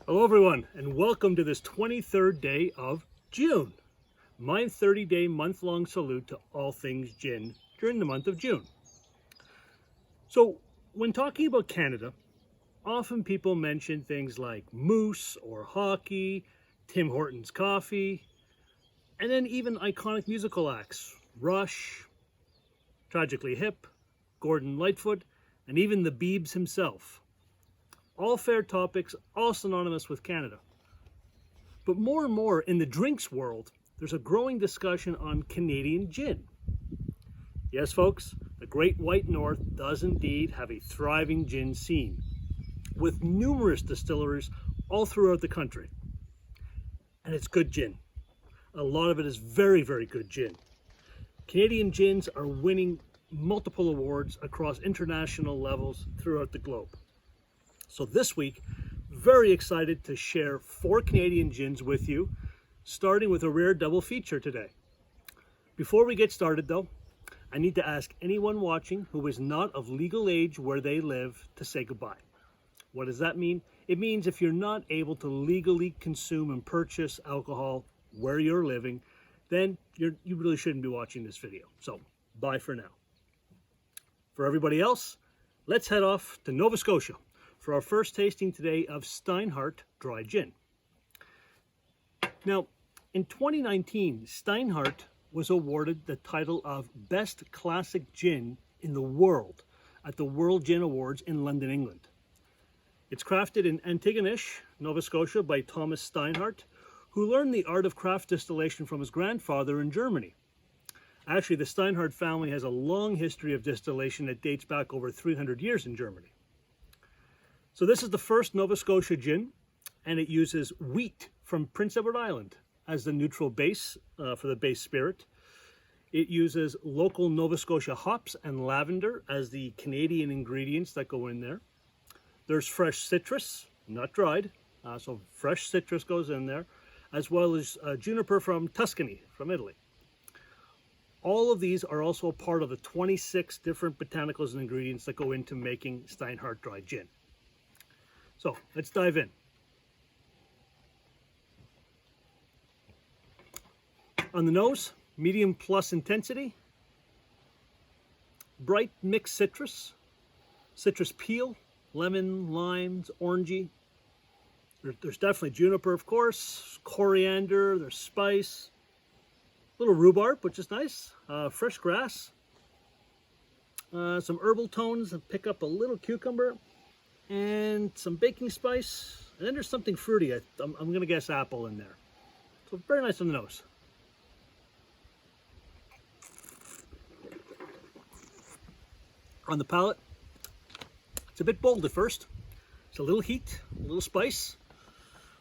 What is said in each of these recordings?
Hello everyone, and welcome to this 23rd day of June, my 30-day month-long salute to all things gin during the month of June. So when talking about Canada, often people mention things like moose or hockey, Tim Hortons coffee, and then even iconic musical acts, Rush, Tragically Hip, Gordon Lightfoot, and even the Biebs himself. All fair topics, all synonymous with Canada. But more and more in the drinks world, there's a growing discussion on Canadian gin. Yes, folks, the Great White North does indeed have a thriving gin scene, with numerous distilleries all throughout the country. And it's good gin. A lot of it is very, very good gin. Canadian gins are winning multiple awards across international levels throughout the globe. So this week, very excited to share 4 Canadian gins with you, starting with a rare double feature today. Before we get started though, I need to ask anyone watching who is not of legal age where they live to say goodbye. What does that mean? It means if you're not able to legally consume and purchase alcohol where you're living, then you really shouldn't be watching this video. So bye for now. For everybody else, let's head off to Nova Scotia for our first tasting today of Steinhart Dry Gin. Now, in 2019, Steinhart was awarded the title of Best Classic Gin in the World at the World Gin Awards in London, England. It's crafted in Antigonish, Nova Scotia by Thomas Steinhart, who learned the art of craft distillation from his grandfather in Germany. Actually, the Steinhart family has a long history of distillation that dates back over 300 years in Germany. So this is the first Nova Scotia gin, and it uses wheat from Prince Edward Island as the neutral base for the base spirit. It uses local Nova Scotia hops and lavender as the Canadian ingredients that go in there. There's fresh citrus, not dried, so fresh citrus goes in there, as well as juniper from Tuscany, from Italy. All of these are also part of the 26 different botanicals and ingredients that go into making Steinhart Dry Gin. So let's dive in. On the nose, medium plus intensity, bright mixed citrus, citrus peel, lemon, limes, orangey. There's definitely juniper, of course, coriander, there's spice, a little rhubarb, which is nice, fresh grass, some herbal tones that pick up a little cucumber, and some baking spice, and then there's something fruity. I'm going to guess apple in there. So very nice on the nose. On the palate, it's a bit bold at first. It's a little heat, a little spice,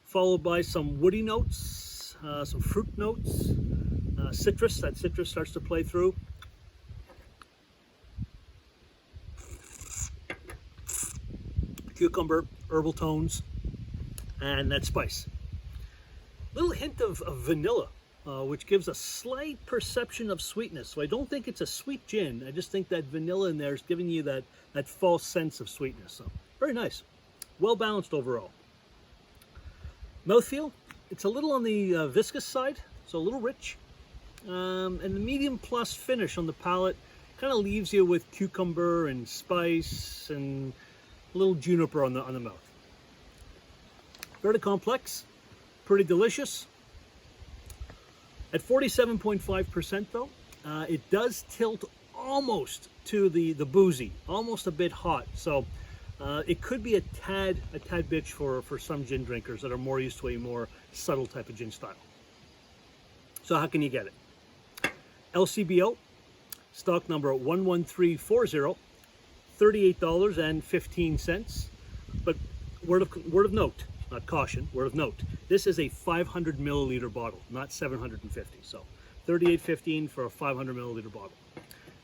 followed by some woody notes, some fruit notes, citrus. That citrus starts to play through. Cucumber, herbal tones, and that spice. Little hint of vanilla, which gives a slight perception of sweetness. So I don't think it's a sweet gin. I just think that vanilla in there is giving you that false sense of sweetness. So very nice. Well balanced overall. Mouthfeel, it's a little on the viscous side, so a little rich. And the medium plus finish on the palate kind of leaves you with cucumber and spice and a little juniper on the mouth. Very complex, pretty delicious. At 47.5% though, it does tilt almost to the boozy, almost a bit hot. So it could be a tad bitch for some gin drinkers that are more used to a more subtle type of gin style. So how can you get it? LCBO, stock number 11340. $38.15, but word of note, not caution, word of note. This is a 500 milliliter bottle, not 750. So $38.15 for a 500 milliliter bottle.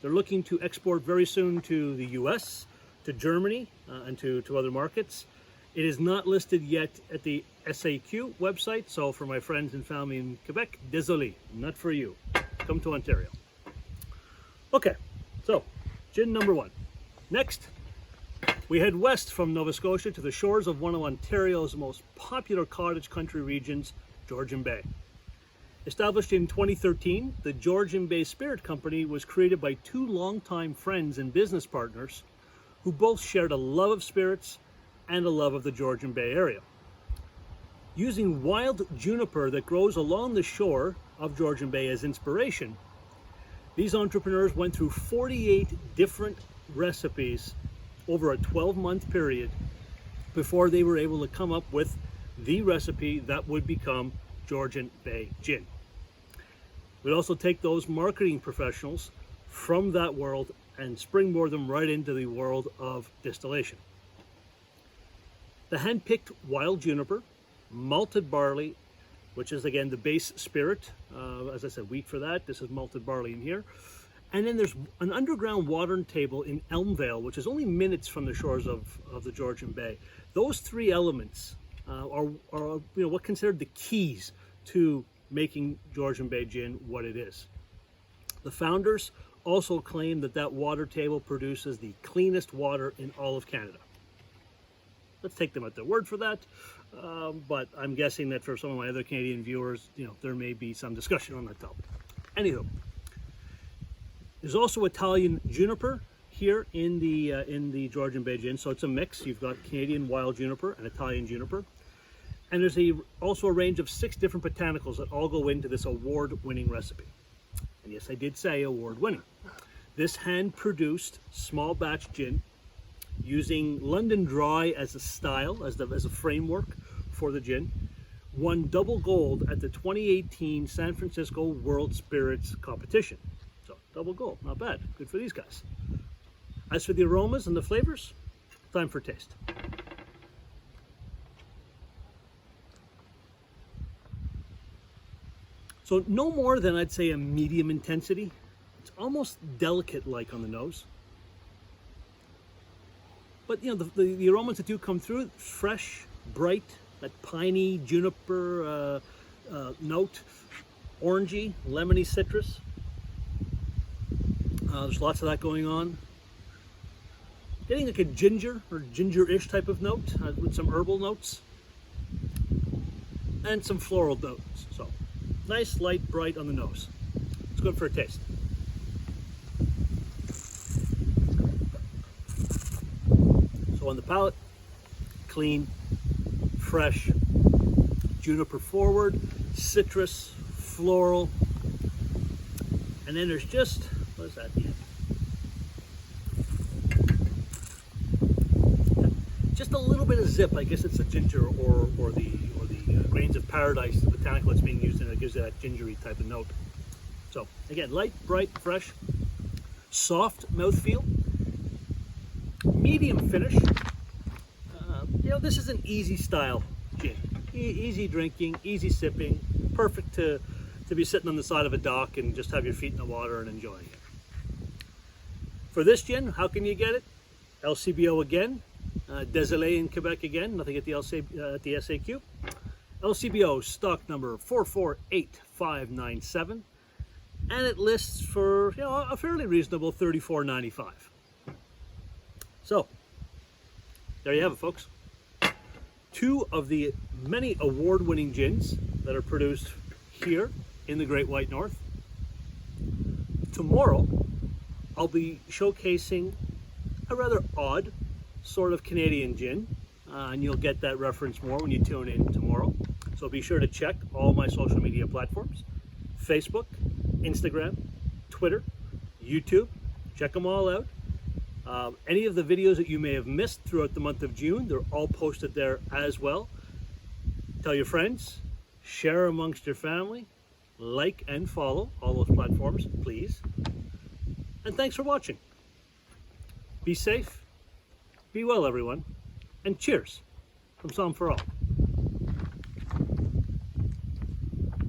They're looking to export very soon to the US, to Germany, and to other markets. It is not listed yet at the SAQ website, so for my friends and family in Quebec, désolé, not for you. Come to Ontario. Okay, so gin number 1. Next, We head west from Nova Scotia to the shores of one of Ontario's most popular cottage country regions, Georgian Bay. Established in 2013, the Georgian Bay Spirit Company was created by two longtime friends and business partners who both shared a love of spirits and a love of the Georgian Bay area. Using wild juniper that grows along the shore of Georgian Bay as inspiration, these entrepreneurs went through 48 different recipes over a 12-month period before they were able to come up with the recipe that would become Georgian Bay Gin. We'd also take those marketing professionals from that world and springboard them right into the world of distillation. The hand-picked wild juniper, malted barley, which is again the base spirit, as I said, wheat for that. This is malted barley in here. And then there's an underground watering table in Elmvale, which is only minutes from the shores of the Georgian Bay. Those three elements are what considered the keys to making Georgian Bay Gin what it is. The founders also claim that water table produces the cleanest water in all of Canada. Let's take them at their word for that, but I'm guessing that for some of my other Canadian viewers, there may be some discussion on that topic. Anywho, there's also Italian juniper here in the Georgian Bay Gin, so it's a mix. You've got Canadian wild juniper and Italian juniper. And there's also a range of 6 different botanicals that all go into this award-winning recipe. And yes, I did say award-winning. This hand-produced small batch gin using London Dry as a style, as a framework for the gin, won double gold at the 2018 San Francisco World Spirits Competition. So double gold, not bad. Good for these guys. As for the aromas and the flavors, time for taste. So no more than, I'd say, a medium intensity. It's almost delicate-like on the nose. But the aromas that do come through, fresh, bright, that piney juniper note, orangey, lemony citrus. There's lots of that going on. Getting like a ginger or ginger-ish type of note with some herbal notes and some floral notes. So nice, light, bright on the nose. It's good for a taste. So on the palate, clean, fresh, juniper forward, citrus, floral, and then there's just, what is that? Just a little bit of zip. I guess it's the ginger or the grains of paradise, the botanical that's being used, and it gives you that gingery type of note. So again, light, bright, fresh, soft mouthfeel, medium finish. This is an easy style gin. Easy drinking, easy sipping, perfect to be sitting on the side of a dock and just have your feet in the water and enjoying it. For this gin, how can you get it? LCBO again, Désolé in Quebec again, nothing at the SAQ. LCBO stock number 448597, and it lists for a fairly reasonable $34.95. So there you have it, folks. 2 of the many award-winning gins that are produced here in the Great White North. Tomorrow, I'll be showcasing a rather odd sort of Canadian gin, and you'll get that reference more when you tune in tomorrow. So be sure to check all my social media platforms: Facebook, Instagram, Twitter, YouTube. Check them all out. Any of the videos that you may have missed throughout the month of June, they're all posted there as well. Tell your friends, share amongst your family, like and follow all those platforms, please. And thanks for watching. Be safe, be well, everyone, and cheers from Some for All.